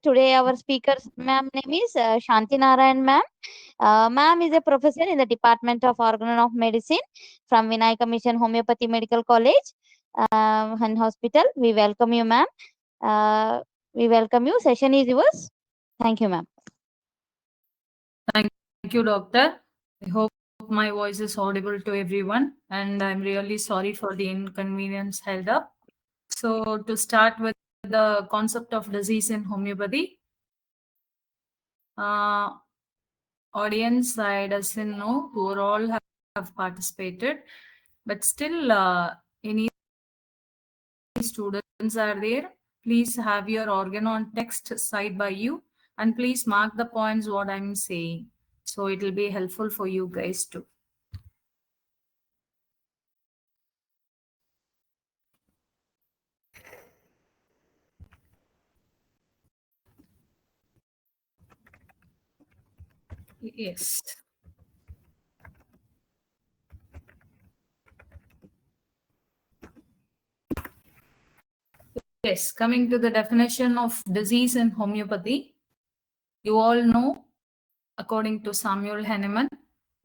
Today our speaker's ma'am name is Shanthi Narayanan ma'am. Ma'am is a professor in the Department of Organ of Medicine from Academician Homeopathy Medical College and Hospital. We welcome you, ma'am. We welcome you. Session is yours. Thank you, ma'am. Thank you, doctor. I hope my voice is audible to everyone, and I'm really sorry for the inconvenience held up. So, to start with the concept of disease in homeopathy, audience, I doesn't know who all have participated, but still, any students are there, please have your organ on text side by you, and please mark the points what I'm saying. So it will be helpful for you guys too. Yes. Yes, coming to the definition of disease in homeopathy, you all know, according to Samuel Hahnemann,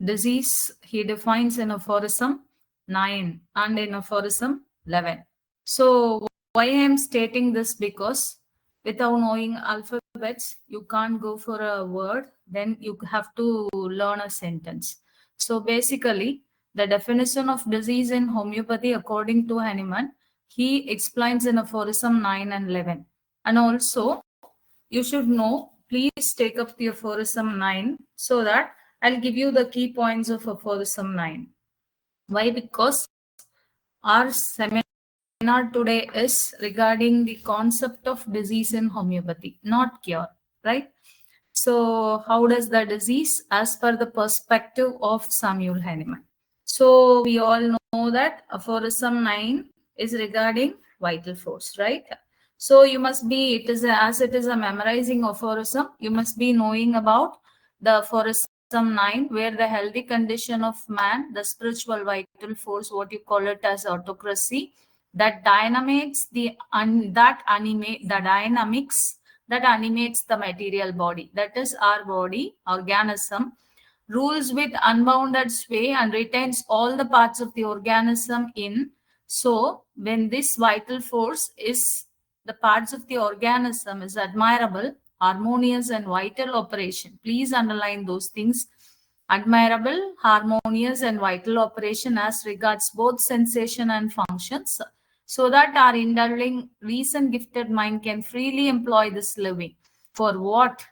disease he defines in aphorism 9 and in aphorism 11. So why I am stating this, because without knowing alphabets, you can't go for a word, then you have to learn a sentence. So basically, the definition of disease in homeopathy, according to Hahnemann, he explains in aphorism 9 and 11. And also, you should know, please take up the aphorism 9 so that I'll give you the key points of aphorism 9. Why? Because our seminar today is regarding the concept of disease in homeopathy, not cure, right? So how does the disease as per the perspective of Samuel Hahnemann? So we all know that aphorism 9 is regarding vital force, right? So you must be, as it is a memorizing aphorism, you must be knowing about the aphorism 9, where the healthy condition of man, the spiritual vital force, what you call it as autocracy, that dynamics the dynamics that animates the material body, that is our body organism, rules with unbounded sway and retains all the parts of the organism in. So when this vital force is the parts of the organism is admirable, harmonious and vital operation, please underline those things: admirable, harmonious and vital operation as regards both sensation and functions, so that our indulging reason gifted mind can freely employ this living. For what?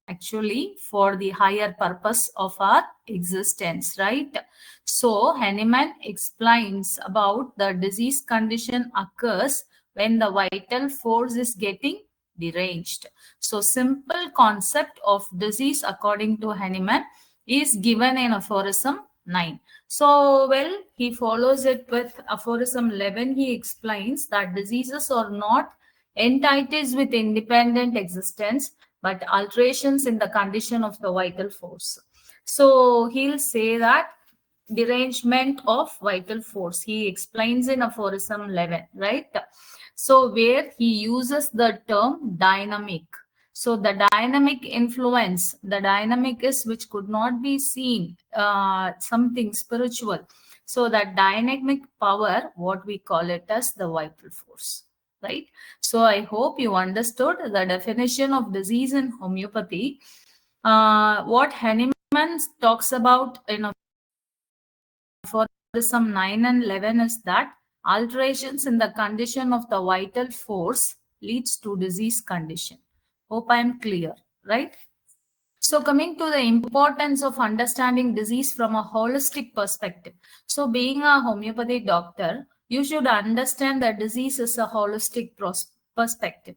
Actually, for the higher purpose of our existence, right? So Hahnemann explains about the disease condition occurs when the vital force is getting deranged. So simple concept of disease according to Hahnemann is given in aphorism 9. So, well, he follows it with aphorism 11. He explains that diseases are not entities with independent existence, but alterations in the condition of the vital force. So, he'll say that derangement of vital force. He explains in aphorism 11, right? So, where he uses the term dynamic. So the dynamic influence, the dynamic is which could not be seen, something spiritual. So that dynamic power, what we call it as the vital force, right? So I hope you understood the definition of disease in homeopathy. What Hahnemann talks about in aphorism 9 and 11 is that alterations in the condition of the vital force leads to disease condition. Hope I am clear, right? So coming to the importance of understanding disease from a holistic perspective. So being a homeopathy doctor, you should understand that disease is a holistic perspective.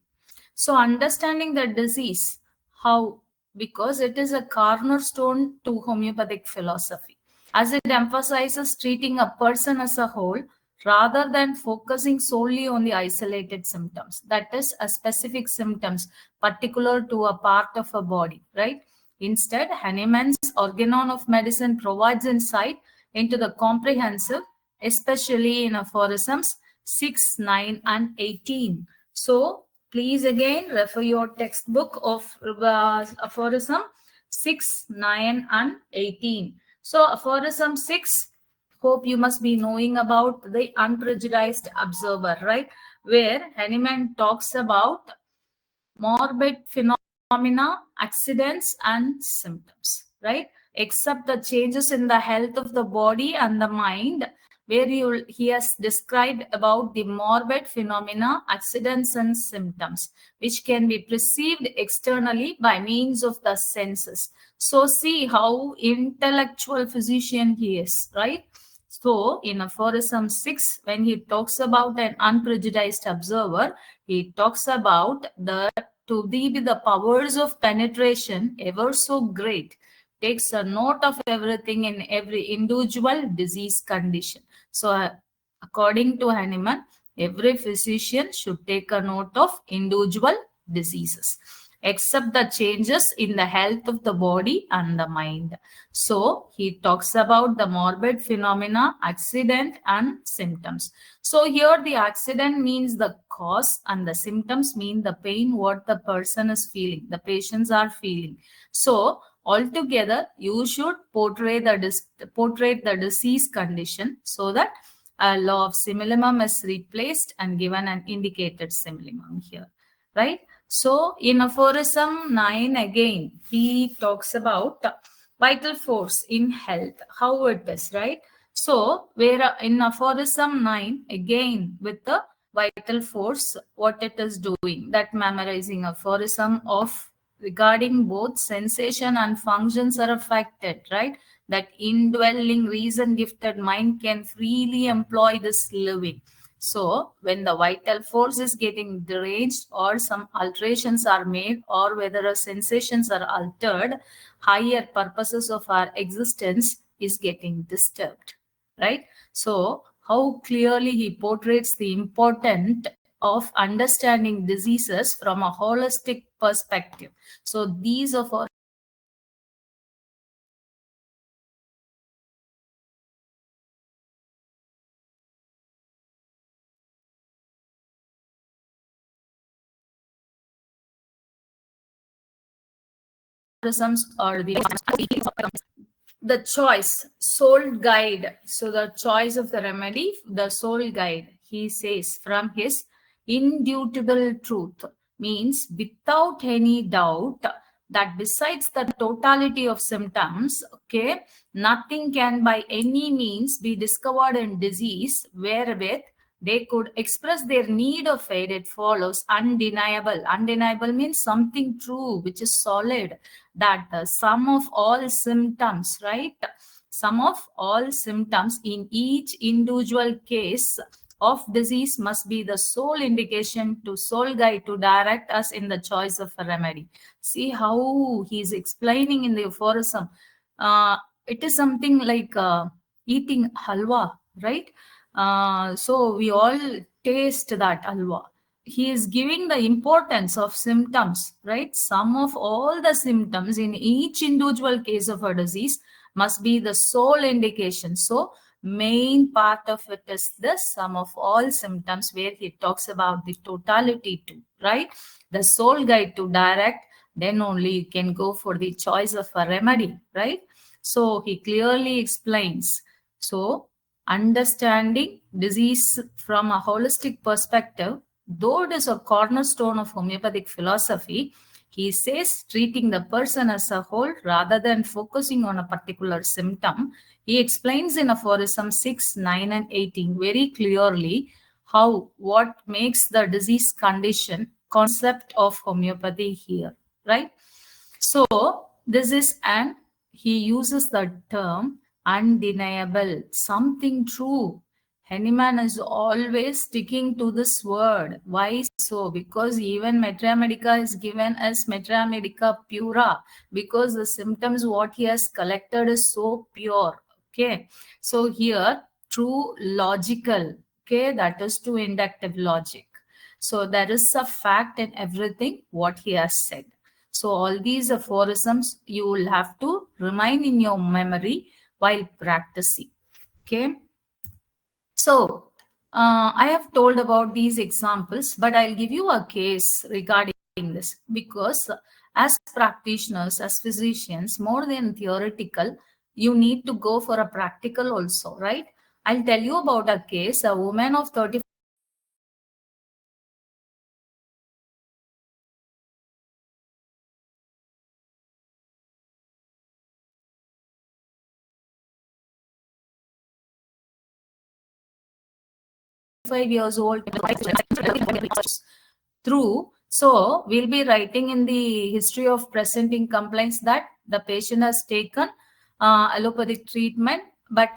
So understanding the disease, how? Because it is a cornerstone to homeopathic philosophy, as it emphasizes treating a person as a whole rather than focusing solely on the isolated symptoms. That is, a specific symptoms particular to a part of a body, right? Instead, Hahnemann's Organon of Medicine provides insight into the comprehensive, especially in aphorisms 6, 9, and 18. So, Please again refer your textbook of aphorism 6, 9 and 18. So aphorism 6, hope you must be knowing about the unprejudiced observer, right? Where Hahnemann talks about morbid phenomena, accidents, and symptoms, right? Except the changes in the health of the body and the mind, where he has described about the morbid phenomena, accidents, and symptoms, which can be perceived externally by means of the senses. So see how intellectual physician he is, right? So in aphorism 6, when he talks about an unprejudiced observer, he talks about the to thee be the powers of penetration ever so great, takes a note of everything in every individual disease condition. So according to Hahnemann, every physician should take a note of individual diseases, except the changes in the health of the body and the mind. So he talks about the morbid phenomena, accident, and symptoms. So here the accident means the cause and the symptoms mean the pain what the person is feeling, the patients are feeling. So altogether, you should portray the disease condition so that a law of similimum is replaced and given an indicated similimum here, right? So in aphorism 9 again, he talks about vital force in health, how it is, right? So where in aphorism 9 again with the vital force, what it is doing, that memorizing aphorism of regarding both sensation and functions are affected, right? That indwelling reason gifted mind can freely employ this living. So when the vital force is getting deranged or some alterations are made or whether our sensations are altered, higher purposes of our existence is getting disturbed, right? So how clearly he portrays the importance of understanding diseases from a holistic perspective. So these are for or the choice, sole guide. So the choice of the remedy, the sole guide, he says, from his indubitable truth, means without any doubt that besides the totality of symptoms, okay, nothing can by any means be discovered in disease wherewith they could express their need of aid. It follows undeniable. Undeniable means something true, which is solid, that the sum of all symptoms, right? Sum of all symptoms in each individual case of disease must be the sole indication to sole guide to direct us in the choice of a remedy. See how he is explaining in the aphorism. It is something like eating halwa, right? So we all taste that halwa. He is giving the importance of symptoms, right? Sum of all the symptoms in each individual case of a disease must be the sole indication. So main part of it is the sum of all symptoms, where he talks about the totality too, right? The sole guide to direct, then only you can go for the choice of a remedy, right? So he clearly explains. So understanding disease from a holistic perspective, though it is a cornerstone of homeopathic philosophy, he says treating the person as a whole rather than focusing on a particular symptom. He explains in aphorism 6, 9, and 18 very clearly how what makes the disease condition concept of homeopathy here, right? So this is an, he uses the term undeniable, something true. Hahnemann is always sticking to this word. Why so? Because even Metra Medica is given as Metra Medica pura, because the symptoms what he has collected is so pure. Okay, so here true logical. Okay, that is true inductive logic. So there is a fact in everything what he has said. So all these aphorisms you will have to remind in your memory while practicing. Okay. So I have told about these examples, but I'll give you a case regarding this because as practitioners, as physicians, more than theoretical, you need to go for a practical also, right? I'll tell you about a case. A woman of 35 years old. True. So we'll be writing in the history of presenting complaints that the patient has taken allopathic treatment, but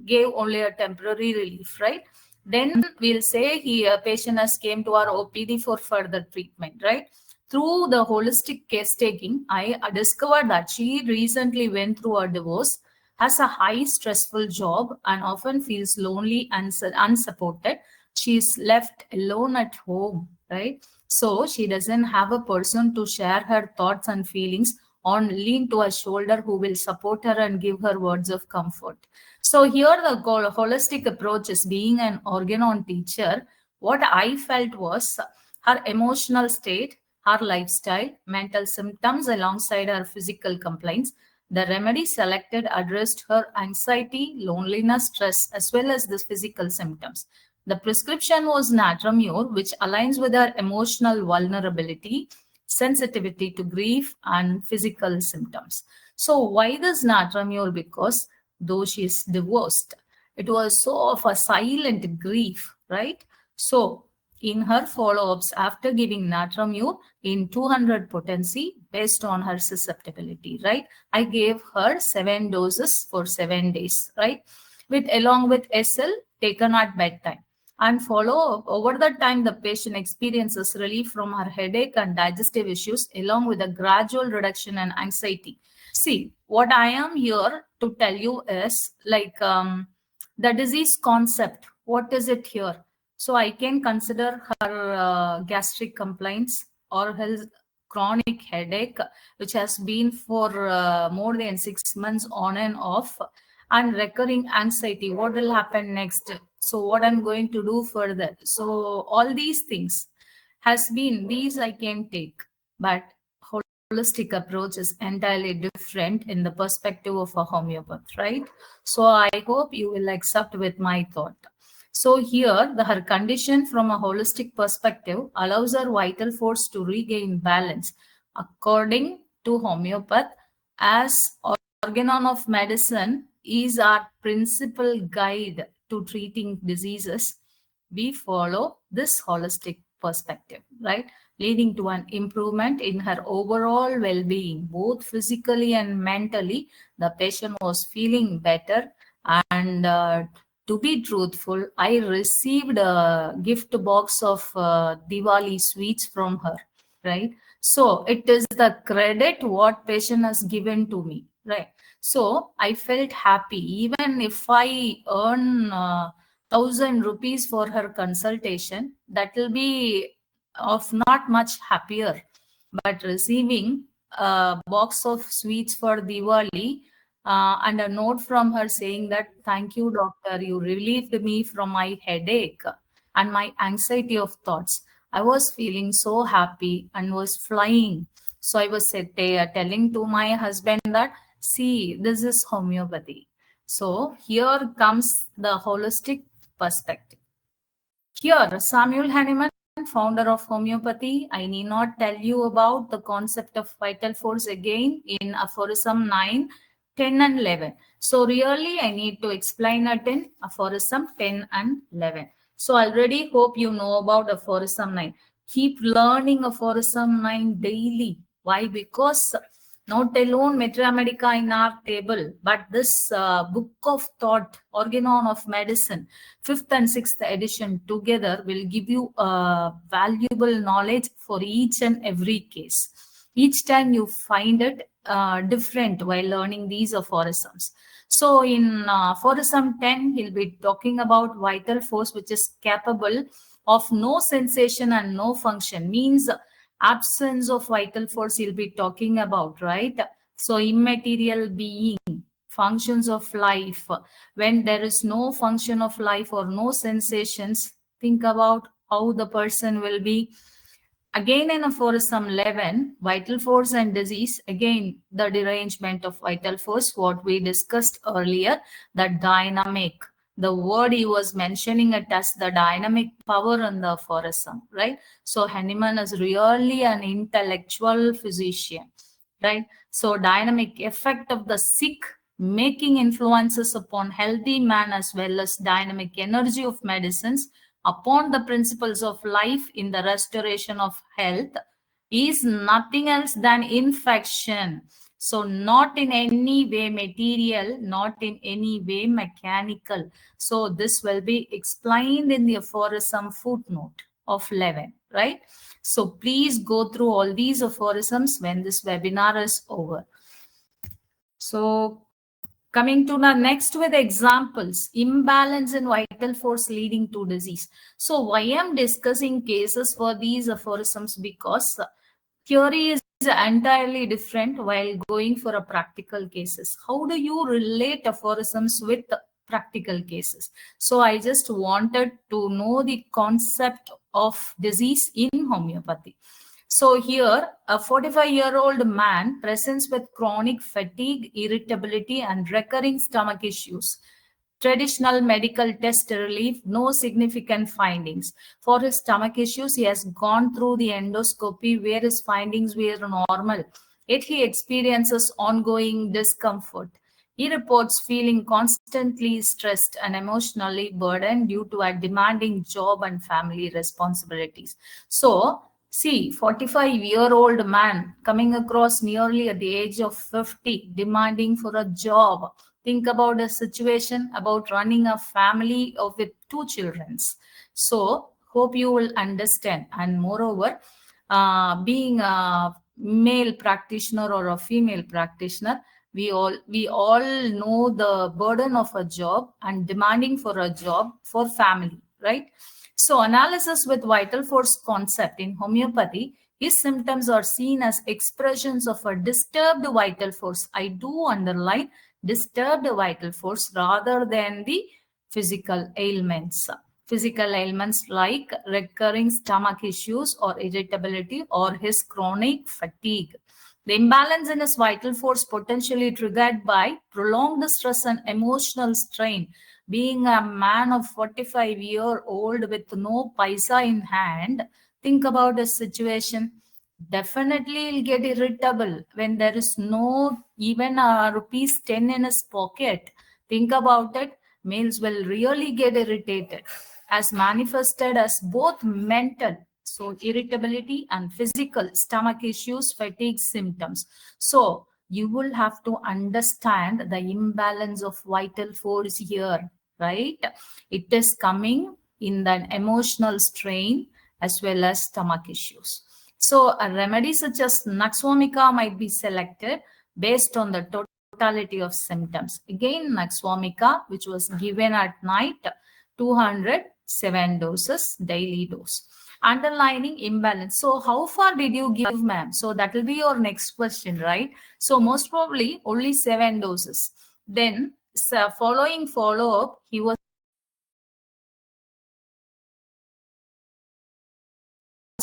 gave only a temporary relief, right? Then we'll say a patient has came to our OPD for further treatment, right? Through the holistic case taking, I discovered that she recently went through a divorce, has a high stressful job, and often feels lonely and unsupported. She's left alone at home, right? So she doesn't have a person to share her thoughts and feelings on, lean to a shoulder who will support her and give her words of comfort. So here the holistic approach is being an organon teacher. What I felt was her emotional state, her lifestyle, mental symptoms alongside her physical complaints. The remedy selected addressed her anxiety, loneliness, stress, as well as the physical symptoms. The prescription was Natramure, which aligns with her emotional vulnerability, sensitivity to grief, and physical symptoms. So, why this Natramure? Because though she is divorced, it was so of a silent grief, right? So, in her follow-ups after giving Natramure in 200 potency based on her susceptibility, right? I gave her 7 doses for 7 days, right? Along with SL taken at bedtime. And follow up over the time, the patient experiences relief from her headache and digestive issues, along with a gradual reduction in anxiety. See, what I am here to tell you is like the disease concept. What is it here? So I can consider her gastric complaints or her chronic headache, which has been for more than 6 months on and off, and recurring anxiety. What will happen next? So what I'm going to do further? So all these things has been, these I can take, but holistic approach is entirely different in the perspective of a homeopath, right? So I hope you will accept with my thought. So here, her condition from a holistic perspective allows her vital force to regain balance. According to homeopath, as organon of medicine is our principal guide to treating diseases, we follow this holistic perspective, right? Leading to an improvement in her overall well-being, both physically and mentally. The patient was feeling better, and to be truthful, I received a gift box of Diwali sweets from her, right? So it is the credit what patient has given to me, right? So I felt happy. Even if I earn 1,000 rupees for her consultation, that will be of not much happier. But receiving a box of sweets for Diwali and a note from her saying that, thank you, doctor, you relieved me from my headache and my anxiety of thoughts. I was feeling so happy and was flying. So I was telling to my husband that, see, this is homeopathy. So here comes the holistic perspective. Here, Samuel Hahnemann, founder of homeopathy. I need not tell you about the concept of vital force again in aphorism 9, 10 and 11. So really, I need to explain it in aphorism 10 and 11. So already hope you know about aphorism 9. Keep learning aphorism 9 daily. Why? Because not alone Metra Medica in our table, but this book of thought, Organon of Medicine, 5th and 6th edition together will give you valuable knowledge for each and every case. Each time you find it different while learning these aphorisms. So in aphorism 10, he'll be talking about vital force, which is capable of no sensation and no function, means absence of vital force he'll be talking about, right? So immaterial being, functions of life. When there is no function of life or no sensations, think about how the person will be. Again, in aphorism 11, vital force and disease, again, the derangement of vital force, what we discussed earlier, the dynamic. The word he was mentioning it as the dynamic power in the aphorism, right? So Hahnemann is really an intellectual physician, right? So dynamic effect of the sick making influences upon healthy man, as well as dynamic energy of medicines upon the principles of life in the restoration of health, is nothing else than infection. So not in any way material, not in any way mechanical. So this will be explained in the aphorism footnote of 11, right? So please go through all these aphorisms when this webinar is over. So coming to the next with examples, imbalance in vital force leading to disease. So why I'm discussing cases for these aphorisms? Because theory is entirely different while going for a practical cases. How do you relate aphorisms with practical cases? So I just wanted to know the concept of disease in homeopathy. So here, a 45-year-old man presents with chronic fatigue, irritability, and recurring stomach issues. Traditional medical test relief, no significant findings. For his stomach issues, he has gone through the endoscopy where his findings were normal. Yet he experiences ongoing discomfort. He reports feeling constantly stressed and emotionally burdened due to a demanding job and family responsibilities. So, see, 45-year-old man coming across nearly at the age of 50, demanding for a job. Think about a situation about running a family with 2 children. So, hope you will understand. And moreover, being a male practitioner or a female practitioner, we all know the burden of a job and demanding for a job for family, right? So analysis with vital force concept in homeopathy, his symptoms are seen as expressions of a disturbed vital force. I do underline disturbed vital force rather than the physical ailments. Physical ailments like recurring stomach issues or irritability or his chronic fatigue. The imbalance in his vital force potentially triggered by prolonged stress and emotional strain. Being a man of 45-year-old with no paisa in hand, think about his situation. Definitely he'll get irritable when there is no even rupees 10 in his pocket. Think about it. Males will really get irritated as manifested as both mental, so irritability, and physical stomach issues, fatigue symptoms. So you will have to understand the imbalance of vital force here, right? It is coming in the emotional strain as well as stomach issues. So a remedy such as Naxvomica might be selected based on the totality of symptoms. Again, Naxvomica, which was given at night, 207 doses, daily dose. Underlining imbalance. So how far did you give, ma'am? So that will be your next question, right? So most probably only 7 doses. Then following follow-up, he was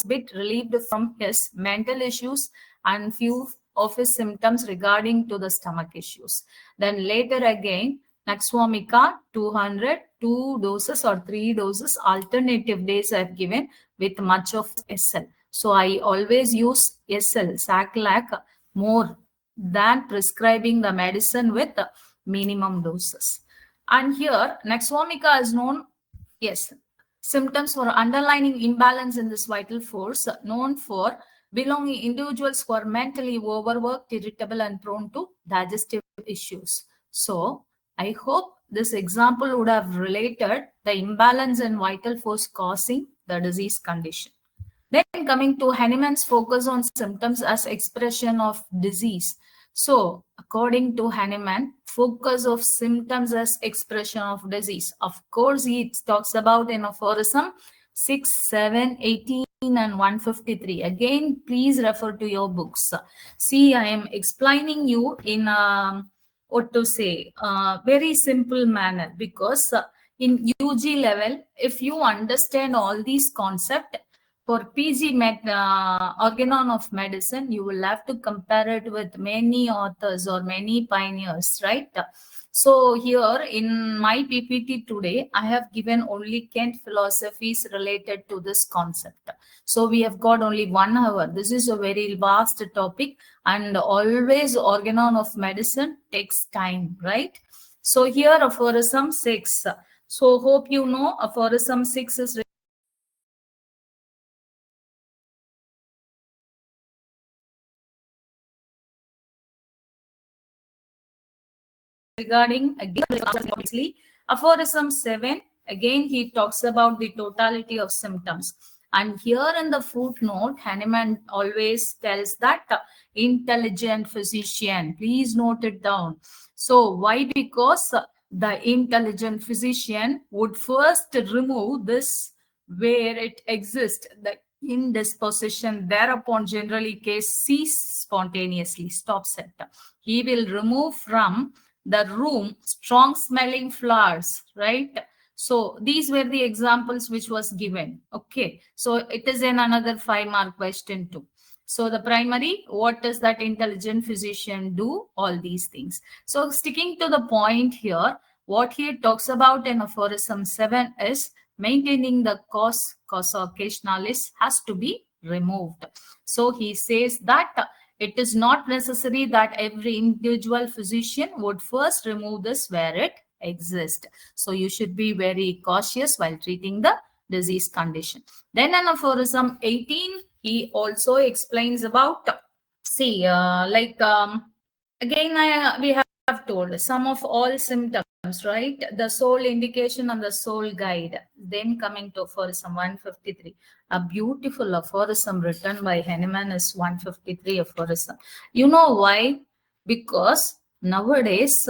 bit relieved from his mental issues and few of his symptoms regarding to the stomach issues. Then later again, Naxvomica 202 doses or 3 doses alternative days are given with much of SL. So I always use SL, Saclac, more than prescribing the medicine with minimum doses. And here, Naxvomica is known, yes, symptoms for underlying imbalance in this vital force, known for belonging individuals who are mentally overworked, irritable, and prone to digestive issues. So I hope this example would have related the imbalance in vital force causing the disease condition. Then coming to Hahnemann's focus on symptoms as expression of disease. So according to Hahnemann, focus of symptoms as expression of disease. Of course, he talks about in aphorism 6, 7, 18 and 153. Again, please refer to your books. See, I am explaining you in what to say, very simple manner, because in UG level, if you understand all these concepts, for PG organon of medicine, you will have to compare it with many authors or many pioneers, right? So here in my PPT today, I have given only Kent philosophies related to this concept. So we have got only 1 hour. This is a very vast topic, and always organon of medicine takes time, right? So here aphorism 6. So hope you know aphorism 6 is regarding, again, obviously, aphorism 7, again he talks about the totality of symptoms. And here in the footnote, Hahnemann always tells that intelligent physician, please note it down. So why? Because the intelligent physician would first remove this where it exists, the indisposition, thereupon generally case cease spontaneously, stops it. He will remove from the room strong smelling flowers, right? So these were the examples which was given. Okay, so it is in another 5-mark question too. So the primary, what does that intelligent physician do? All these things. So sticking to the point here, what he talks about in aphorism 7 is maintaining the cause occasionalis has to be removed. So he says that it is not necessary that every individual physician would first remove this where it exists. So you should be very cautious while treating the disease condition. Then in aphorism 18, he also explains about, see, again, we have told some of all symptoms, right? The sole indication and the sole guide. Then coming to aphorism 153, a beautiful aphorism written by Hahnemann is 153 aphorism. You know why? Because nowadays,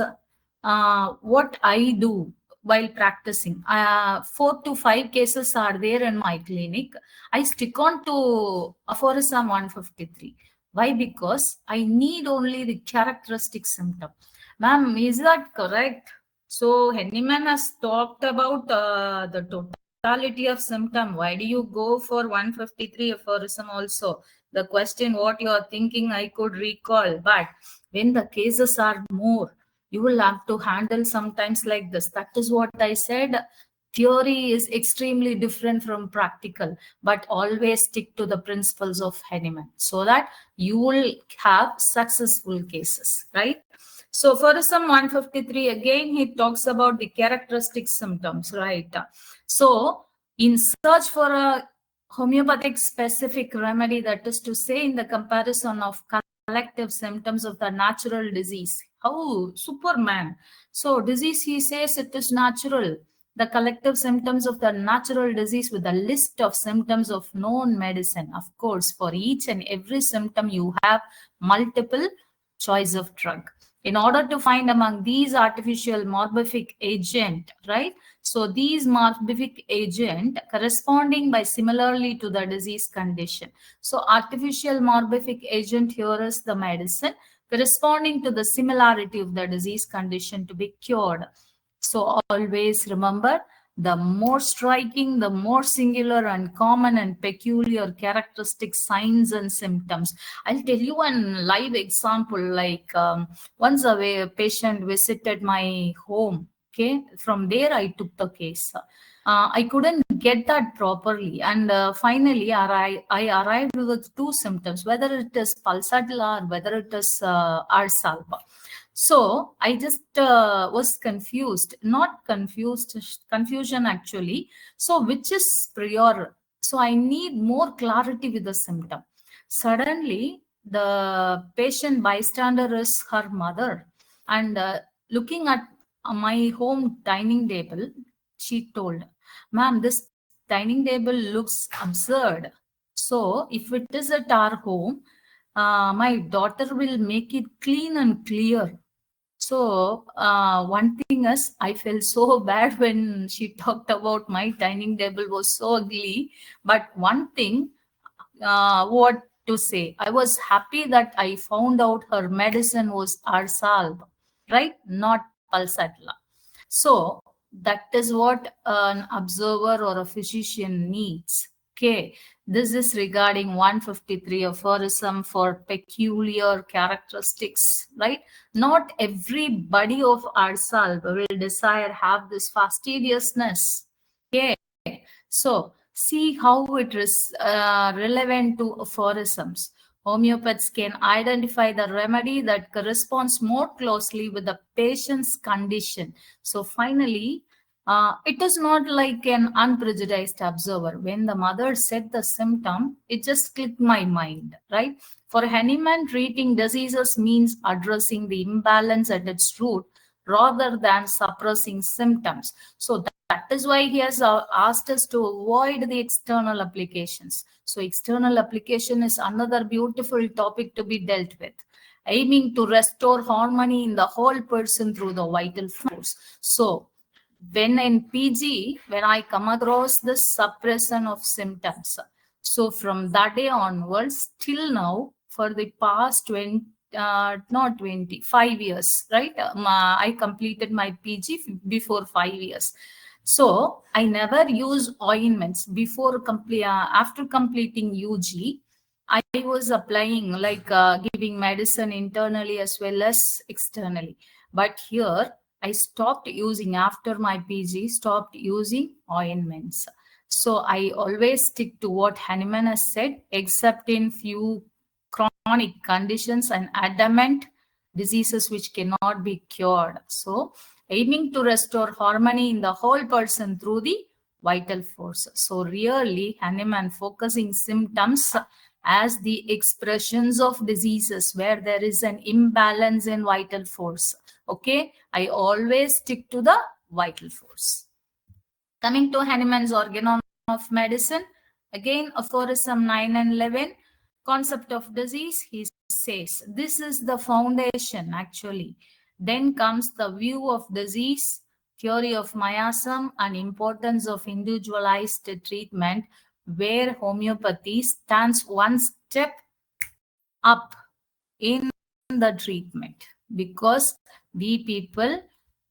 what I do while practicing, 4 to 5 cases are there in my clinic. I stick on to aphorism 153. Why? Because I need only the characteristic symptom. Ma'am, is that correct? So Henneman has talked about the totality of symptom. Why do you go for 153 aphorism also? The question what you are thinking I could recall. But when the cases are more, you will have to handle sometimes like this. That is what I said. Theory is extremely different from practical, but always stick to the principles of Henneman so that you will have successful cases, right? So for some 153, again, he talks about the characteristic symptoms, right? So in search for a homeopathic specific remedy, that is to say, in the comparison of collective symptoms of the natural disease. Oh, Superman. So disease, he says it is natural. The collective symptoms of the natural disease with a list of symptoms of known medicine. Of course, for each and every symptom, you have multiple choice of drug. In order to find among these artificial morbific agent, right? So these morbific agent corresponding by similarly to the disease condition. So artificial morbific agent here is the medicine corresponding to the similarity of the disease condition to be cured. So always remember, the more striking, the more singular and common and peculiar characteristic signs and symptoms. I'll tell you one live example. Like once a patient visited my home. Okay, from there I took the case. I couldn't get that properly, and finally I arrived with 2 symptoms, whether it is pulsatile or whether it is arsalba. So I just was confused, not confused, confusion actually. So which is prior? So I need more clarity with the symptom. Suddenly, the patient bystander is her mother, and looking at my home dining table, she told, "Ma'am, this dining table looks absurd. So if it is at our home, my daughter will make it clean and clear." So one thing is, I felt so bad when she talked about my dining table was so ugly. But one thing, what to say, I was happy that I found out her medicine was Arsalb. right? Not pulsatilla. So that is what an observer or a physician needs. Okay, this is regarding 153 aphorism for peculiar characteristics, right? Not everybody of ourselves will desire have this fastidiousness. Okay, so see how it is relevant to aphorisms. Homeopaths can identify the remedy that corresponds more closely with the patient's condition. So finally, it is not like an unprejudiced observer. When the mother said the symptom, it just clicked my mind, right? For Hahnemann, treating diseases means addressing the imbalance at its root rather than suppressing symptoms. So that is why he has asked us to avoid the external applications. So external application is another beautiful topic to be dealt with, aiming to restore harmony in the whole person through the vital force. So when in PG, when I come across the suppression of symptoms, so from that day onwards till now, for the past 20, not 25 years, right? I completed my PG before 5 years. So I never use ointments before after completing UG. I was applying like giving medicine internally as well as externally. But here I stopped using after my PG, stopped using ointments. So I always stick to what Hahnemann has said, except in few chronic conditions and adamant diseases which cannot be cured. So aiming to restore harmony in the whole person through the vital force. So really Hahnemann focusing symptoms as the expressions of diseases where there is an imbalance in vital force. Okay, I always stick to the vital force. Coming to Hahnemann's organon of medicine, again aphorism 9 and 11, concept of disease, he says, this is the foundation actually. Then comes the view of disease, theory of miasm, and importance of individualized treatment, where homeopathy stands one step up in the treatment because we people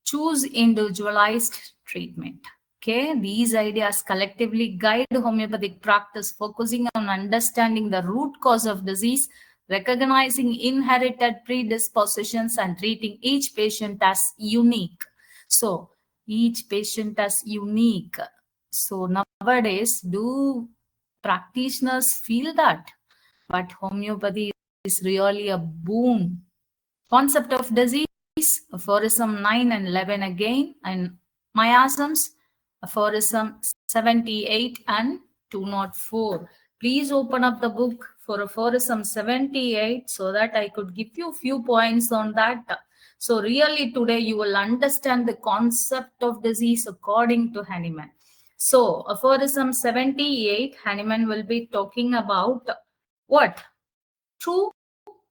choose individualized treatment. Okay, these ideas collectively guide homeopathic practice, focusing on understanding the root cause of disease, recognizing inherited predispositions, and treating each patient as unique. So, each patient as unique. So, nowadays, do practitioners feel that? But homeopathy is really a boon. Concept of disease, aphorism 9 and 11 again, and miasms, aphorism 78 and 204. Please open up the book for aphorism 78 so that I could give you a few points on that. So really today you will understand the concept of disease according to Hahnemann. So aphorism 78, Hahnemann will be talking about what? True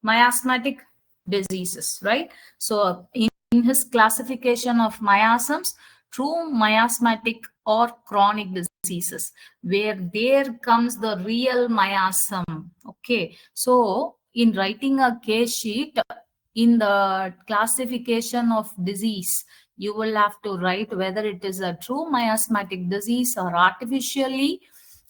miasmatic diseases, right? So in his classification of miasms, true miasmatic or chronic diseases, where there comes the real miasm. Okay, so in writing a case sheet, in the classification of disease, you will have to write whether it is a true miasmatic disease or artificially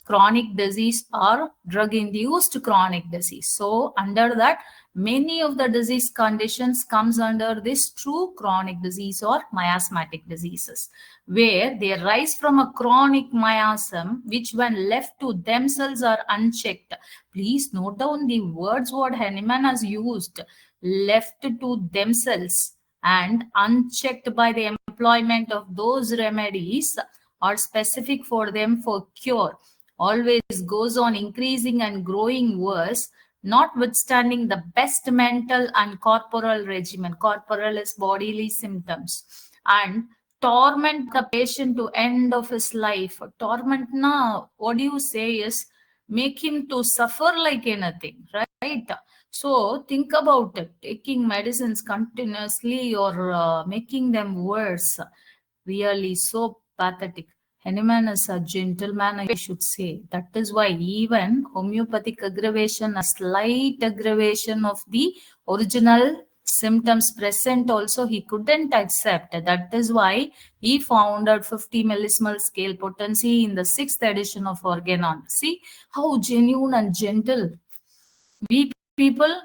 chronic disease or drug-induced chronic disease. So under that, many of the disease conditions comes under this true chronic disease or miasmatic diseases, where they arise from a chronic miasm, which when left to themselves are unchecked. Please note down the words what Hahnemann has used, left to themselves and unchecked by the employment of those remedies are specific for them for cure, always goes on increasing and growing worse, notwithstanding the best mental and corporal regimen. Corporal is bodily symptoms. And torment the patient to end of his life. Torment, na, what do you say is make him to suffer like anything, right? So think about it. Taking medicines continuously or making them worse. Really so pathetic. Hahnemann is a gentleman, I should say. That is why even homeopathic aggravation, a slight aggravation of the original symptoms present also he couldn't accept. That is why he founded 50 millismol scale potency in the 6th edition of Organon. See how genuine and gentle. We people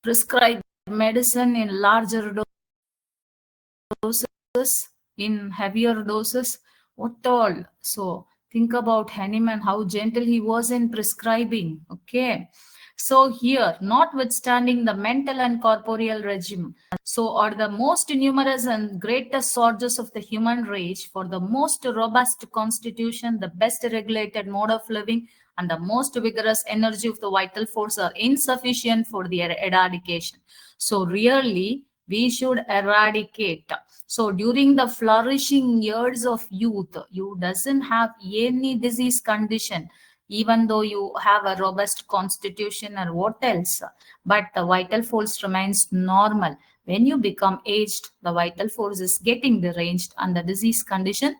prescribe medicine in larger doses, in heavier doses, what all. So think about Hahnemann, how gentle he was in prescribing. Okay. So here, notwithstanding the mental and corporeal regime, so are the most numerous and greatest sources of the human race, for the most robust constitution, the best regulated mode of living, and the most vigorous energy of the vital force are insufficient for their eradication. So really, we should eradicate. So during the flourishing years of youth, you doesn't have any disease condition, even though you have a robust constitution or what else, but the vital force remains normal. When you become aged, the vital force is getting deranged and the disease condition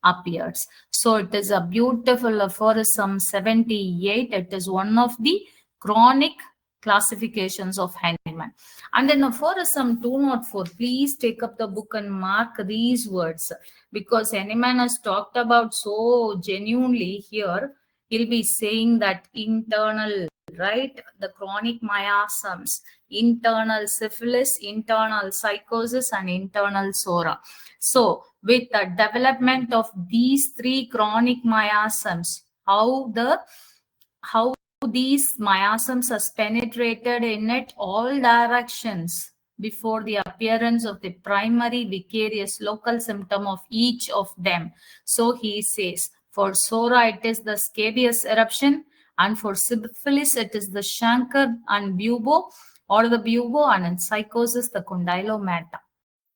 appears. So it is a beautiful aphorism 78. It is one of the chronic classifications of Hahnemann. And then aphorism 204, please take up the book and mark these words, because Hahnemann has talked about so genuinely here. He'll be saying that internal, right, the chronic miasms, internal syphilis, internal psychosis, and internal sora. So with the development of these three chronic miasms, how these miasms has penetrated in it all directions before the appearance of the primary vicarious local symptom of each of them. So he says, for sora it is the scabious eruption, and for syphilis it is the chancre and bubo, or the bubo, and in psychosis the condylomata.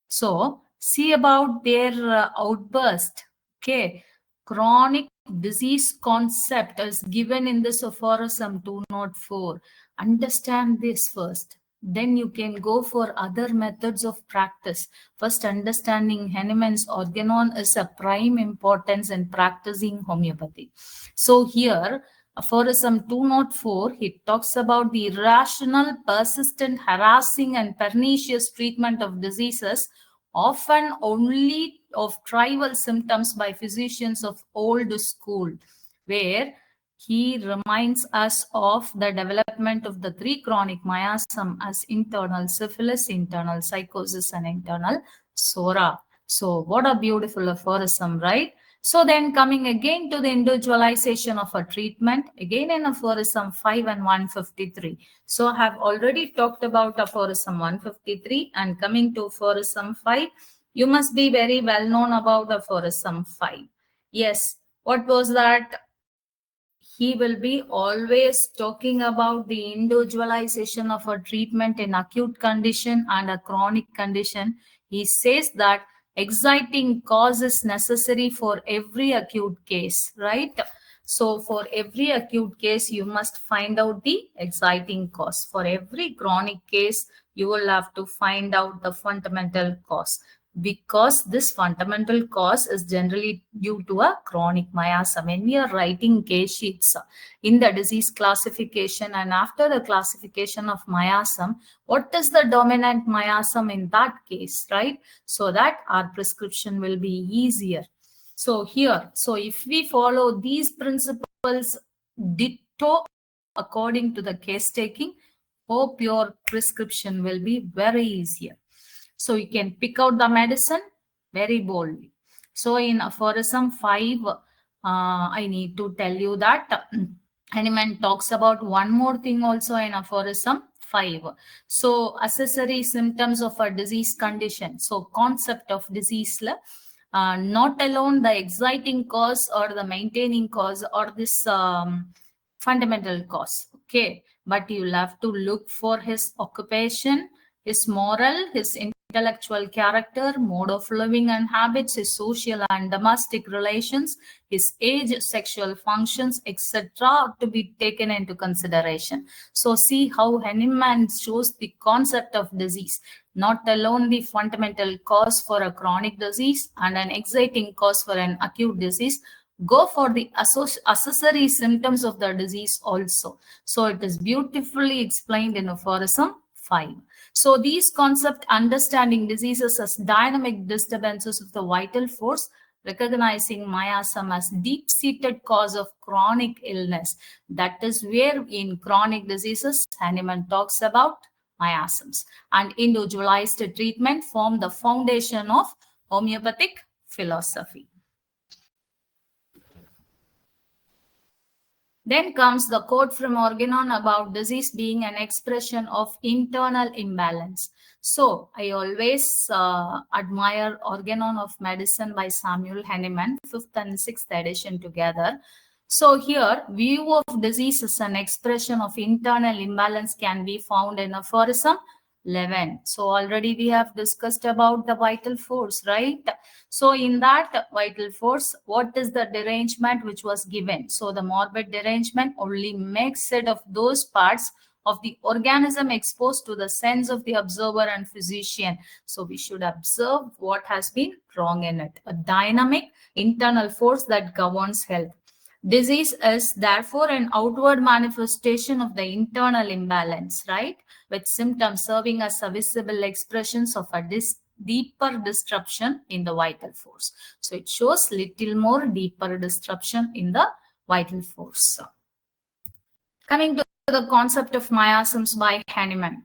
So see about their outburst. Okay, chronic disease concept is given in this aphorism 204. Understand this first. Then you can go for other methods of practice. First, understanding Hahnemann's organon is a prime importance in practicing homeopathy. So here, aphorism 204, he talks about the irrational, persistent, harassing, and pernicious treatment of diseases, often only of trivial symptoms by physicians of old school, where he reminds us of the development of the three chronic miasm as internal syphilis, internal psychosis, and internal sora. So what a beautiful aphorism, right? So then coming again to the individualization of a treatment, again in aphorism 5 and 153. So I have already talked about aphorism 153, and coming to aphorism 5, you must be very well known about aphorism 5. Yes, what was that? He will be always talking about the individualization of a treatment in acute condition and a chronic condition. He says that exciting cause is necessary for every acute case, right? So for every acute case, you must find out the exciting cause. For every chronic case, you will have to find out the fundamental cause, because this fundamental cause is generally due to a chronic miasm. When we are writing case sheets in the disease classification and after the classification of miasm, what is the dominant miasm in that case, right? So that our prescription will be easier. So here, so if we follow these principles ditto according to the case taking, hope your prescription will be very easier. So you can pick out the medicine very boldly. So in aphorism 5, I need to tell you that Hahnemann talks about one more thing also in aphorism 5. So accessory symptoms of a disease condition. So concept of disease, not alone the exciting cause or the maintaining cause or this fundamental cause. Okay, but you'll have to look for his occupation, his moral, his intellectual character, mode of living and habits, his social and domestic relations, his age, sexual functions, etc. to be taken into consideration. So see how Hahnemann shows the concept of disease, not alone the fundamental cause for a chronic disease and an exciting cause for an acute disease. Go for the accessory symptoms of the disease also. So it is beautifully explained in aphorism 5. So these concept understanding diseases as dynamic disturbances of the vital force, recognizing miasm as deep-seated cause of chronic illness. That is where in chronic diseases, Hahnemann talks about miasms, and individualized treatment form the foundation of homeopathic philosophy. Then comes the quote from Organon about disease being an expression of internal imbalance. So I always admire Organon of Medicine by Samuel Hahnemann, 5th and 6th edition together. So here, view of disease as an expression of internal imbalance can be found in aphorism 11. So already we have discussed about the vital force, right? So in that vital force, what is the derangement which was given? So the morbid derangement only makes it of those parts of the organism exposed to the sense of the observer and physician. So we should observe what has been wrong in it. A dynamic internal force that governs health. Disease is therefore an outward manifestation of the internal imbalance, right? With symptoms serving as a visible expressions of a deeper disruption in the vital force. So it shows little more deeper disruption in the vital force. Coming to the concept of miasms by Hahnemann.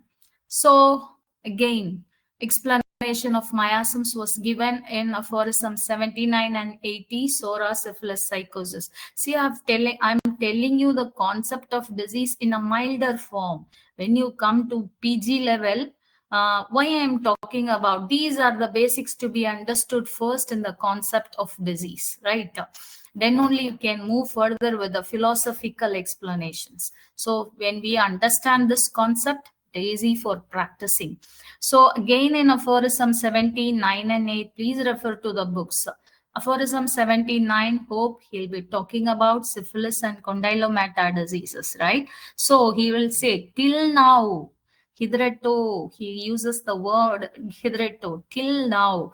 So again, explanation of miasms was given in aphorism 79 and 80, Sora, syphilis, psychosis. See, I'm telling you the concept of disease in a milder form. When you come to PG level, why I am talking about these are the basics to be understood first in the concept of disease, right? Then only you can move further with the philosophical explanations. So when we understand this concept, it is easy for practicing. So again in aphorism 79 and 8, please refer to the books. Aphorism 79, hope he'll be talking about syphilis and condylomata diseases, right? So he will say, till now, hitherto, he uses the word hitherto, till now.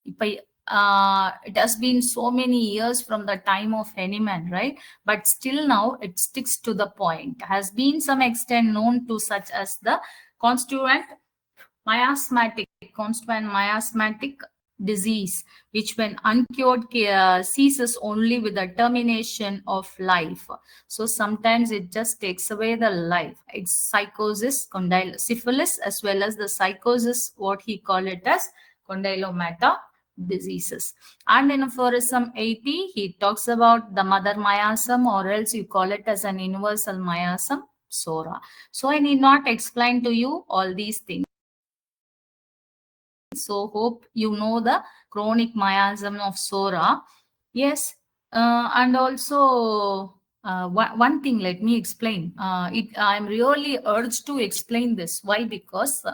It has been so many years from the time of Hahnemann, right? But still now it sticks to the point. Has been some extent known to such as the constituent miasmatic disease, which when uncured ceases only with the termination of life. So sometimes it just takes away the life. It's psychosis, syphilis, as well as the psychosis, what he called it as condylomata diseases. And in aphorism 80, he talks about the mother miasm, or else you call it as an universal miasm, Sora. So I need not explain to you all these things. So hope you know the chronic miasm of Sora. Yes, and also one thing, let me explain. I'm really urged to explain this. Why? Because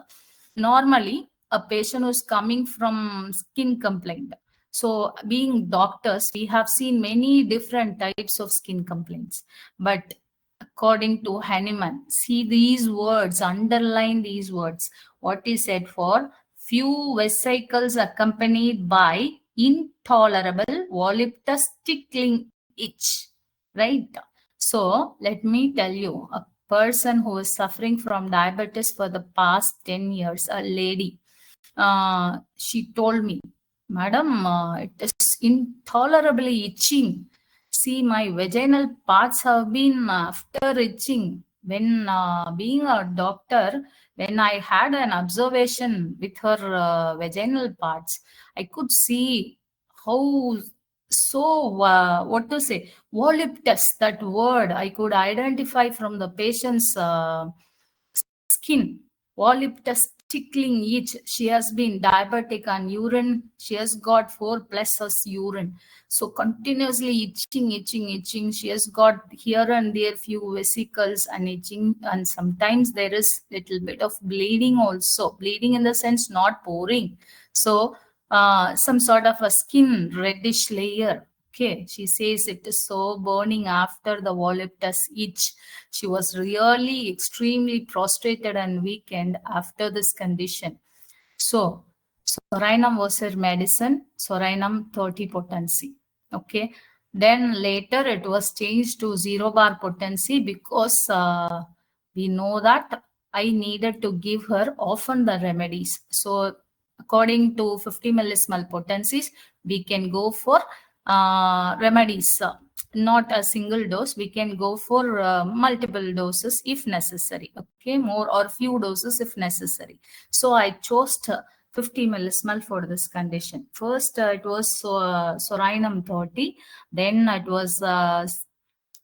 normally a patient who's coming from skin complaint. So being doctors, we have seen many different types of skin complaints. But according to Hahnemann, see these words, underline these words. What is said for few vesicles accompanied by intolerable voluptuous tickling itch, right? So let me tell you, a person who is suffering from diabetes for the past 10 years, a lady, she told me, Madam, it is intolerably itching. See, my vaginal parts have been after itching. When being a doctor, when I had an observation with her vaginal parts, I could see how what to say, voluptuous, that word I could identify from the patient's skin. Voluptuous tickling itch. She has been diabetic and urine. She has got 4 plus as urine. So continuously itching. She has got here and there few vesicles and itching. And sometimes there is little bit of bleeding also. Bleeding in the sense not pouring. So some sort of a skin reddish layer. Okay, she says it is so burning after the voluptuous itch. She was really extremely prostrated and weakened after this condition. So, Sorinum was her medicine, Sorinum 30 potency. Okay, then later it was changed to 0 bar potency because we know that I needed to give her often the remedies. So according to 50 millismol potencies, we can go for remedies, not a single dose. We can go for multiple doses if necessary. Okay, more or few doses if necessary. So I chose 50 millismol for this condition. First, it was Sorinum 30. Then it was not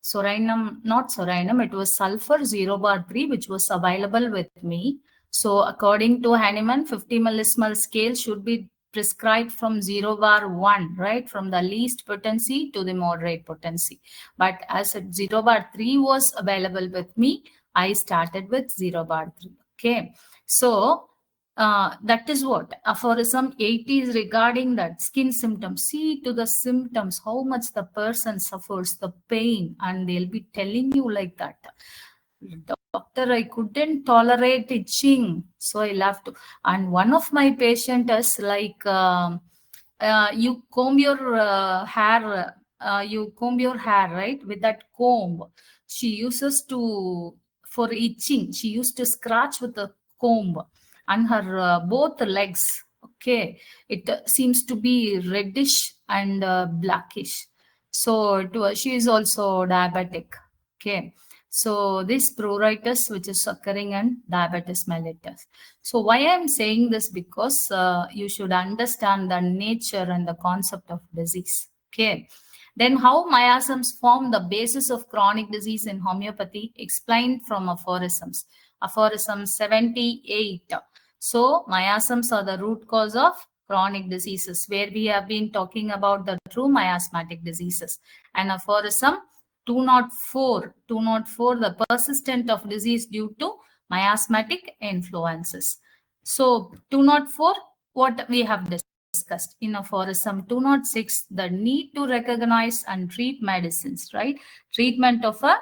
Sorinum, it was sulfur 0 bar 3, which was available with me. So according to Hahnemann, 50 millismol scale should be prescribed from 0 bar 1, right? From the least potency to the moderate potency. But as 0 bar 3 was available with me, I started with 0 bar 3. Okay. So that is what aphorism 80 is regarding that skin symptoms. See to the symptoms, how much the person suffers, the pain, and they'll be telling you like that. Doctor, I couldn't tolerate itching, so I left. And one of my patient is like, you comb your hair, right, with that comb. She uses to for itching. She used to scratch with the comb, and her both legs. Okay, it seems to be reddish and blackish. So she is also diabetic. Okay. So this pruritus, which is occurring in diabetes mellitus. So why I'm saying this, because you should understand the nature and the concept of disease. Okay. Then how miasms form the basis of chronic disease in homeopathy, explained from aphorisms. Aphorism 78. So miasms are the root cause of chronic diseases, where we have been talking about the true miasmatic diseases. And aphorism 204, the persistent of disease due to miasmatic influences. So 204, what we have discussed. In aphorism 206, the need to recognize and treat medicines, right? Treatment of a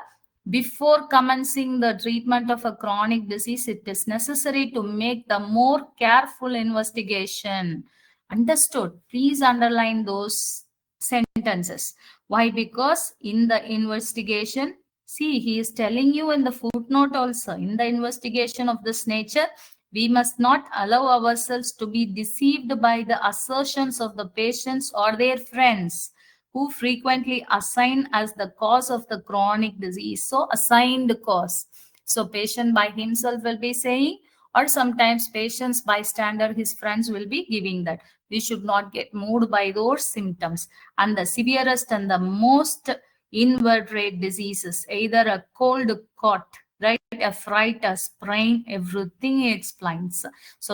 before commencing the treatment of a chronic disease, it is necessary to make the more careful investigation. Understood? Please underline those sentences. Why? Because in the investigation, see, he is telling you in the footnote also, in the investigation of this nature, we must not allow ourselves to be deceived by the assertions of the patients or their friends, who frequently assign as the cause of the chronic disease. So assigned cause. So patient by himself will be saying, or sometimes patient's bystander, his friends will be giving that. We should not get moved by those symptoms. And the severest and the most invertebrate diseases, either a cold caught, right, a fright, a sprain, everything he explains. So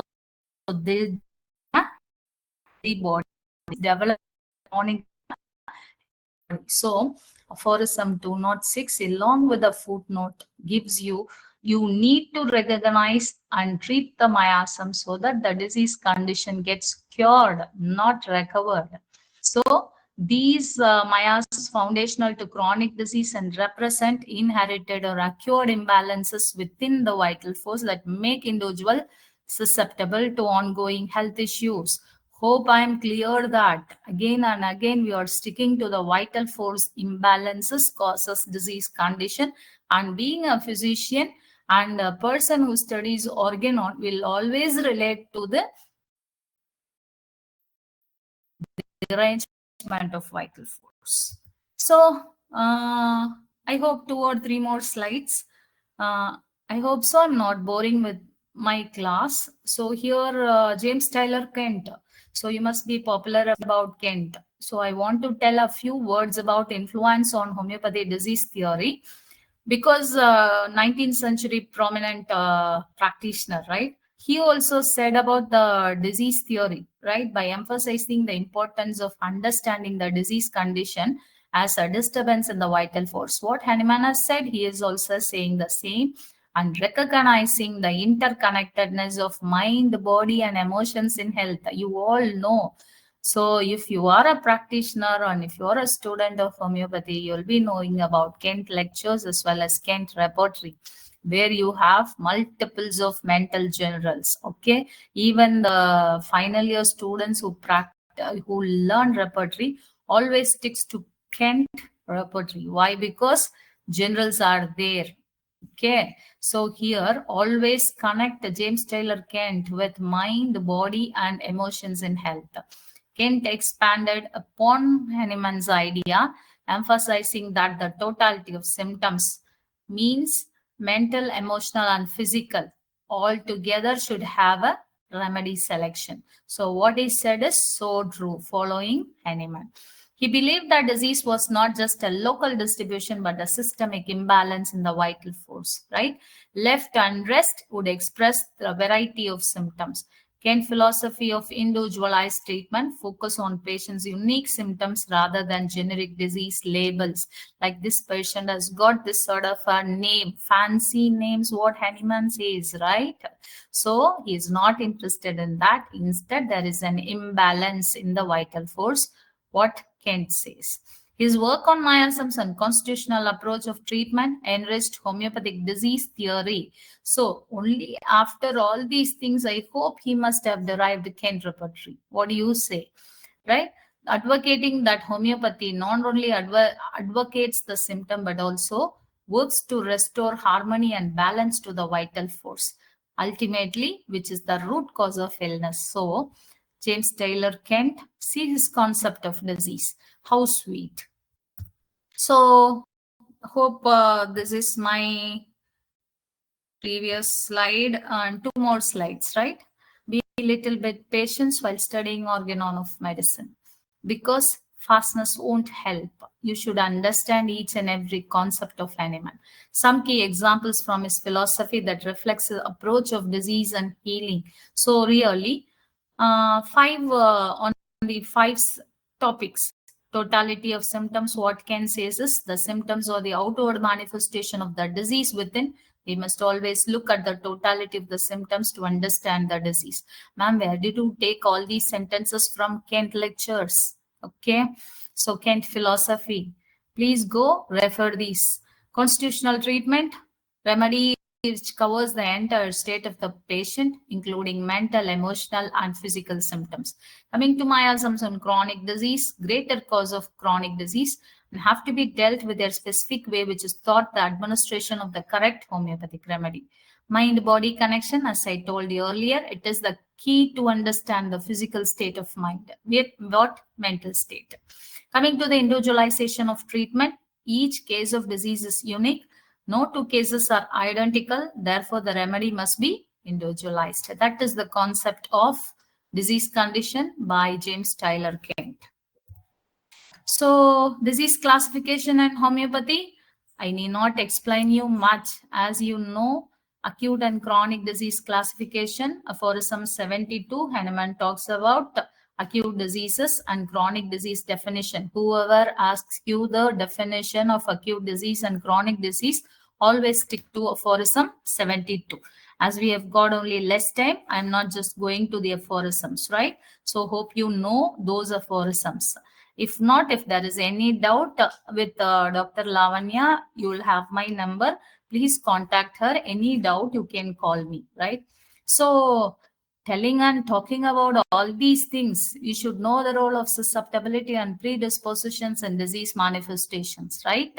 the body develop chronic. So aphorism 206, along with the footnote, gives you need to recognize and treat the miasm so that the disease condition gets cured, not recovered. So these miasms foundational to chronic disease and represent inherited or acquired imbalances within the vital force that make individual susceptible to ongoing health issues. Hope I am clear that again and again we are sticking to the vital force imbalances causes disease condition, and being a physician and a person who studies organ will always relate to the arrangement of vital force. So I hope 2 or 3 more slides. I hope so. I'm not boring with my class. So here James Taylor Kent. So you must be popular about Kent. So I want to tell a few words about influence on homeopathy disease theory, because 19th century prominent practitioner, right? He also said about the disease theory, right? By emphasizing the importance of understanding the disease condition as a disturbance in the vital force. What Hahnemann has said, he is also saying the same, and recognizing the interconnectedness of mind, body, and emotions in health. You all know. So if you are a practitioner and if you are a student of homeopathy, you'll be knowing about Kent lectures as well as Kent repertory, where you have multiples of mental generals. Okay, even the final year students who learn repertory always sticks to Kent repertory. Why? Because generals are there. Okay, so here always connect James Taylor Kent with mind, body, and emotions in health. Kent expanded upon Hahnemann's idea, emphasizing that the totality of symptoms means mental, emotional, and physical all together should have a remedy selection. So, what he said is so true, following Hahnemann. He believed that disease was not just a local distribution but a systemic imbalance in the vital force, right? Left unrest would express the variety of symptoms. Kent philosophy of individualized treatment focus on patient's unique symptoms rather than generic disease labels. Like this patient has got this sort of a name, fancy names, what Hahnemann says, right? So he is not interested in that. Instead, there is an imbalance in the vital force, what Kent says. His work on miasms and constitutional approach of treatment enriched homeopathic disease theory. So only after all these things, I hope he must have derived Kent repertory. What do you say? Right? Advocating that homeopathy not only advocates the symptom but also works to restore harmony and balance to the vital force, ultimately, which is the root cause of illness. So, James Taylor Kent, see his concept of disease. How sweet. So, hope this is my previous slide and two more slides, right? Be a little bit patient while studying organon of medicine because fastness won't help. You should understand each and every concept of Hahnemann. Some key examples from his philosophy that reflects his approach of disease and healing. So really, on the five topics. Totality of symptoms, what Ken says is the symptoms or the outward manifestation of the disease within. We must always look at the totality of the symptoms to understand the disease. Ma'am, where did you take all these sentences from? Kent lectures. Okay. So Kent philosophy. Please go refer these. Constitutional treatment, remedy which covers the entire state of the patient, including mental, emotional, and physical symptoms. Coming to miasms and chronic disease, greater cause of chronic disease and have to be dealt with their specific way, which is thought the administration of the correct homeopathic remedy. Mind-body connection, as I told you earlier, it is the key to understand the physical state of mind. What mental state? Coming to the individualization of treatment, each case of disease is unique. No two cases are identical. Therefore, the remedy must be individualized. That is the concept of disease condition by James Taylor Kent. So, disease classification and homeopathy, I need not explain you much. As you know, acute and chronic disease classification, aphorism 72, Hahnemann talks about acute diseases and chronic disease definition. Whoever asks you the definition of acute disease and chronic disease, always stick to aphorism 72. As we have got only less time, I'm not just going to the aphorisms, right? So hope you know those aphorisms. If not, if there is any doubt with Dr. Lavanya, you will have my number. Please contact her. Any doubt, you can call me, right? So telling and talking about all these things, you should know the role of susceptibility and predispositions and disease manifestations, right?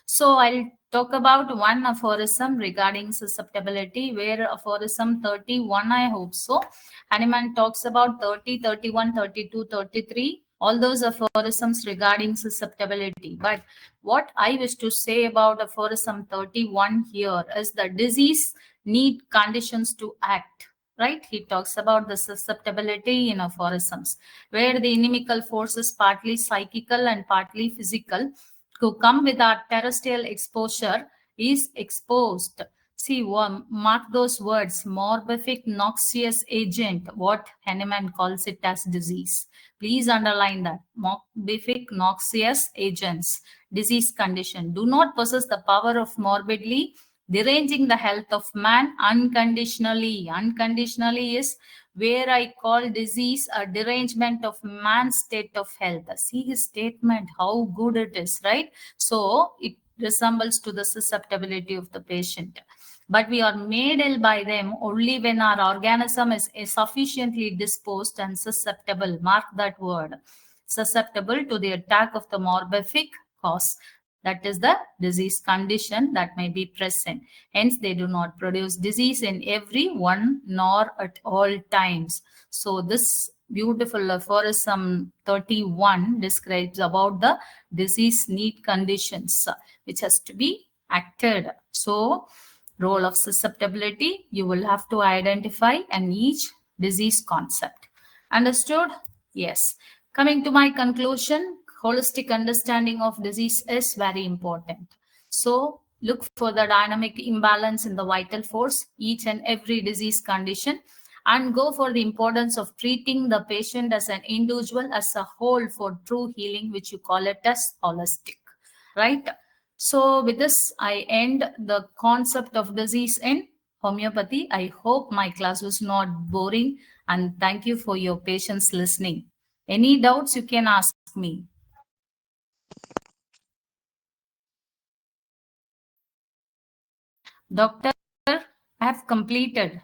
So I'll talk about one aphorism regarding susceptibility, where aphorism 31, I hope so. Hahnemann talks about 30, 31, 32, 33, all those aphorisms regarding susceptibility. But what I wish to say about aphorism 31 here is the disease need conditions to act. Right? He talks about the susceptibility in aphorisms, where the inimical force is partly psychical and partly physical, to come with our terrestrial exposure is exposed. See, mark those words, morbific noxious agent, what Hahnemann calls it as disease. Please underline that, morbific noxious agents, disease condition, do not possess the power of morbidly deranging the health of man unconditionally. Unconditionally is where I call disease a derangement of man's state of health. See his statement, how good it is, right? So it resembles to the susceptibility of the patient. But we are made ill by them only when our organism is sufficiently disposed and susceptible. Mark that word. Susceptible to the attack of the morbific cause. That is the disease condition that may be present. Hence, they do not produce disease in every one nor at all times. So this beautiful aphorism 31 describes about the disease need conditions which has to be acted. So role of susceptibility, you will have to identify and each disease concept. Understood? Yes. Coming to my conclusion, holistic understanding of disease is very important. So look for the dynamic imbalance in the vital force, each and every disease condition, and go for the importance of treating the patient as an individual, as a whole, for true healing, which you call it as holistic, right? So with this, I end the concept of disease in homeopathy. I hope my class was not boring, and thank you for your patience listening. Any doubts you can ask me. Doctor, I have completed.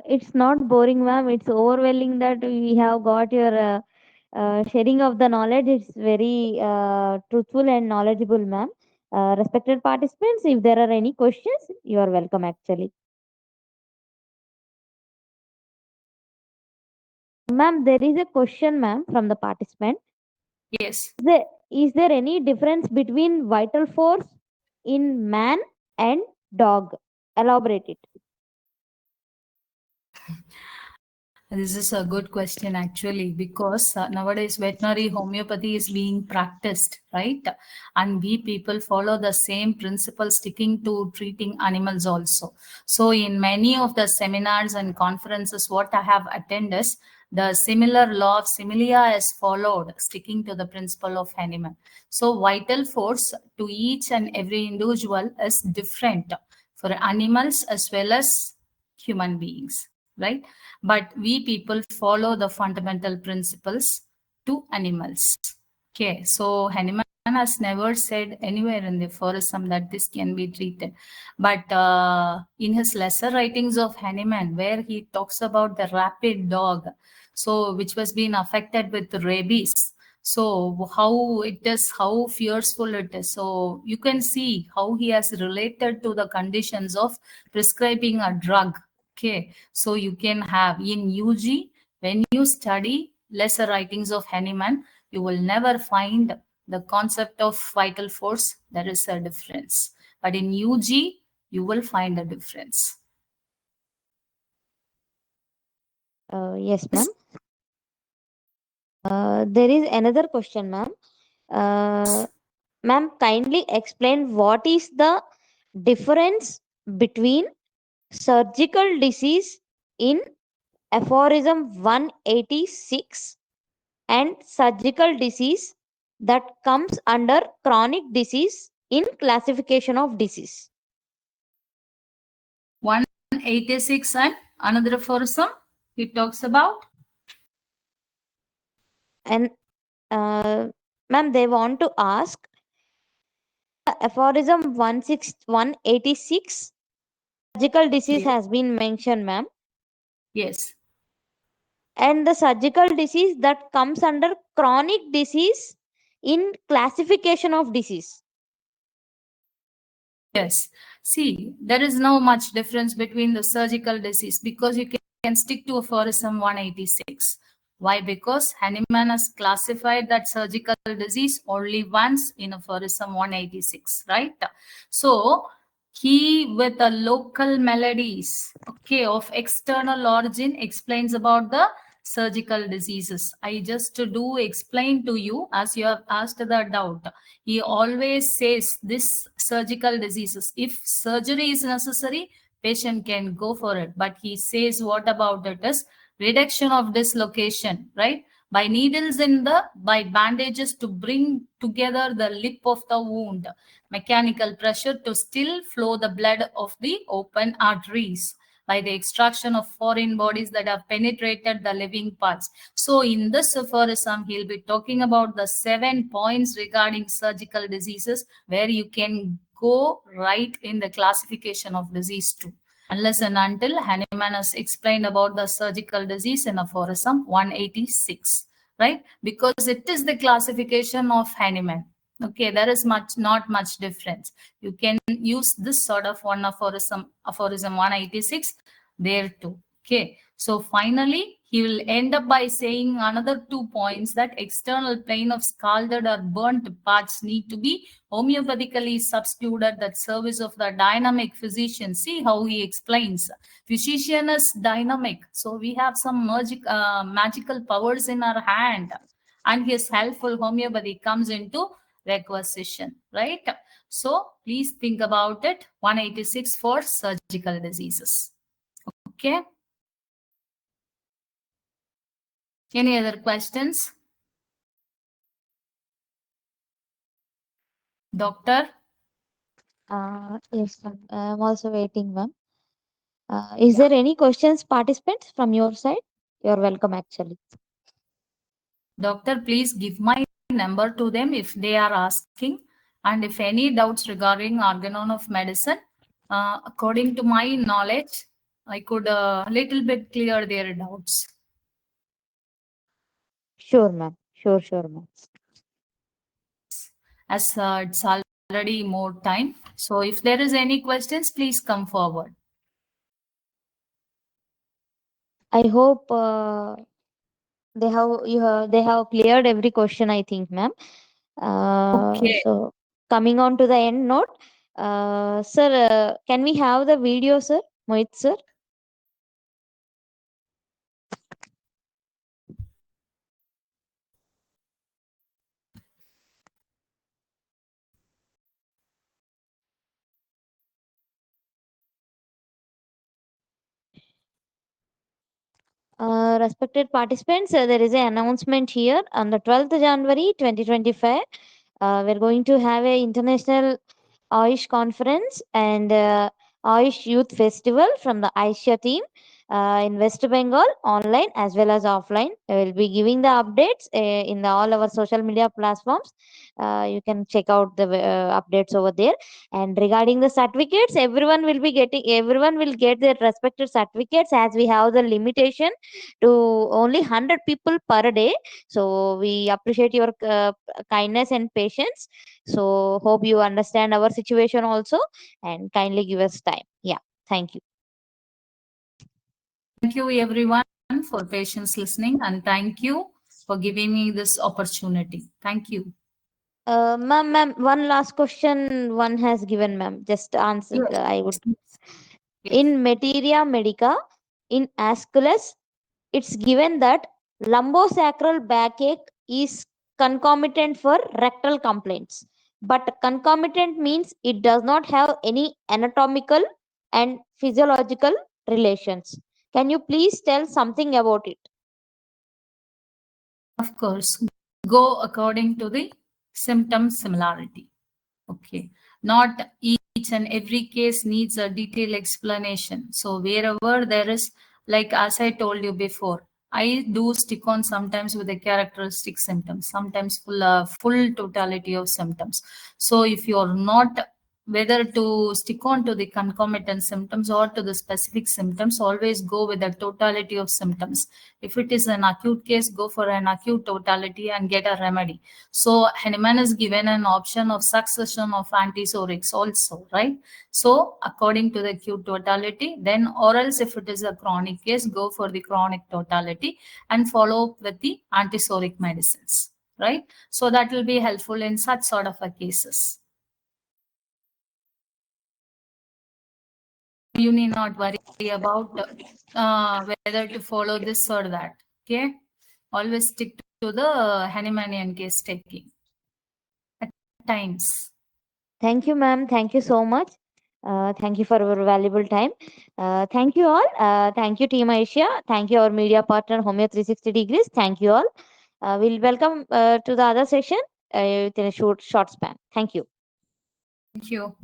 It's not boring, ma'am. It's overwhelming that we have got your sharing of the knowledge. It's very truthful and knowledgeable, ma'am. Respected participants, if there are any questions, you are welcome actually. Ma'am, there is a question, ma'am, from the participant. Yes. Is there any difference between vital force in man and dog? Elaborate it. This is a good question actually, because nowadays veterinary homeopathy is being practiced, right? And we people follow the same principle, sticking to treating animals also. So in many of the seminars and conferences what I have attended, the similar law of similia is followed, sticking to the principle of animal. So vital force to each and every individual is different for animals as well as human beings, right? But we people follow the fundamental principles to animals. Okay, so Hanuman has never said anywhere in the aphorism that this can be treated. But in his lesser writings of Hanuman, where he talks about the rapid dog, so which was being affected with rabies. So how it is, how fearful it is. So you can see how he has related to the conditions of prescribing a drug. Okay, so you can have in UG, when you study lesser writings of Hanuman, you will never find the concept of vital force. There is a difference. But in UG, you will find a difference. Yes, ma'am. There is another question, ma'am. Ma'am, kindly explain what is the difference between surgical disease in aphorism 186 and surgical disease that comes under chronic disease in classification of disease. 186 and another aphorism he talks about. And ma'am, they want to ask aphorism 186 surgical disease Yes. has been mentioned, ma'am. Yes. And the surgical disease that comes under chronic disease in classification of disease. Yes. See, there is no much difference between the surgical disease, because you can stick to aphorism 186. Why? Because Hahnemann has classified that surgical disease only once in aphorism 186, right? So he, with the local melodies, okay, of external origin, explains about the surgical diseases. I just do explain to you as you have asked the doubt. He always says this surgical diseases. If surgery is necessary, patient can go for it. But he says what about it is reduction of dislocation, right? By needles by bandages to bring together the lip of the wound, mechanical pressure to still flow the blood of the open arteries, by the extraction of foreign bodies that have penetrated the living parts. So in this aphorism, he'll be talking about the 7 points regarding surgical diseases, where you can go right in the classification of disease too. Unless and until Hahnemann has explained about the surgical disease in aphorism 186. right? Because it is the classification of Hahnemann. Okay, there is not much difference. You can use this sort of one aphorism 186 there too. Okay, so finally he will end up by saying another 2 points, that external plane of scalded or burnt parts need to be homeopathically substituted at service of the dynamic physician. See how he explains. Physician is dynamic, so we have some magical powers in our hand, and his helpful homeopathy comes into requisition, right? So please think about it. 186 for surgical diseases. Okay. Any other questions? Doctor? Yes, ma'am. I'm also waiting, ma'am. Is there any questions, participants, from your side? You're welcome, actually. Doctor, please give my number to them if they are asking. And if any doubts regarding organon of medicine, according to my knowledge, I could a little bit clear their doubts. Sure, ma'am. Sure, ma'am. As it's already more time. So if there is any questions, please come forward. I hope they have cleared every question, I think, ma'am. Okay. So coming on to the end note, sir, can we have the video, sir? Mohit, sir? Respected participants, there is an announcement here on the 12th January 2025. We're going to have a international Ayush conference and Ayush Youth Festival from the Aisha team in West Bengal, online as well as offline. I will be giving the updates in all our social media platforms. You can check out the updates over there. And regarding the certificates, everyone will get their respective certificates, as we have the limitation to only 100 people per day. So we appreciate your kindness and patience. So hope you understand our situation also, and kindly give us time. Yeah, thank you. Thank you everyone for patience listening, and thank you for giving me this opportunity. Thank you. Ma'am, one last question one has given, ma'am. Just answer. I would. Yes. In Materia Medica, in Asculus, it's given that lumbosacral backache is concomitant for rectal complaints. But concomitant means it does not have any anatomical and physiological relations. Can you please tell something about it? Of course, go according to the symptom similarity. Okay, not each and every case needs a detailed explanation. So wherever there is, like as I told you before, I do stick on sometimes with the characteristic symptoms, sometimes full totality of symptoms. So if you are not whether to stick on to the concomitant symptoms or to the specific symptoms, always go with the totality of symptoms. If it is an acute case, go for an acute totality and get a remedy. So Hahnemann is given an option of succession of antisorics also, right? So according to the acute totality, then or else if it is a chronic case, go for the chronic totality and follow up with the antisoric medicines, right? So that will be helpful in such sort of a cases. You need not worry about whether to follow this or that. Okay, always stick to the Hahnemannian case taking at times. Thank you, ma'am. Thank you so much. Thank you for your valuable time. Thank you all. Thank you, Team Asia. Thank you, our media partner, Homeo 360 Degrees. Thank you all. We'll welcome to the other session within a short span. Thank you. Thank you.